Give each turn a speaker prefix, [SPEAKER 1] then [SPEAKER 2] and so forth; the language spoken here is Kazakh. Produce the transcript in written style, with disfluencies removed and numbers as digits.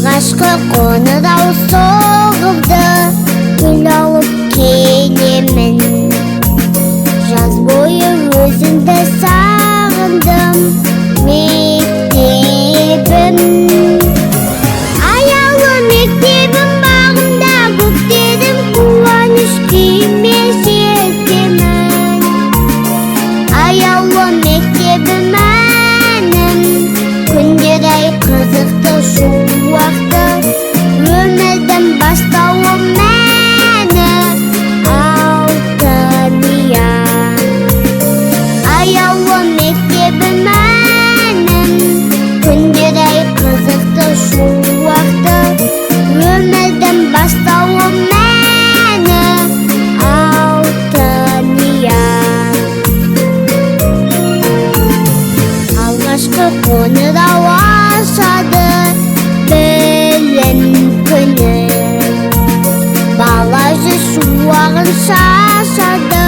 [SPEAKER 1] Alғашқы қоңырау соғылды, гүл алып келемін. Жаз бойы өзіңді сағындым, мектебім. Аялы мектебім бағымда, көктерім қуаныш күйме сеземін. Аялы мектебім әнім, күндер ай қызықты шуақты, өмірдің бастауы мәні алтын ұян. Аялы мектебім әнім, күндер ай қызықты шуақты, өмірдің бастауы мәні алтын ұян. Алғашқы қоңырау ашады білім күні, бала жүз шуағын шашады.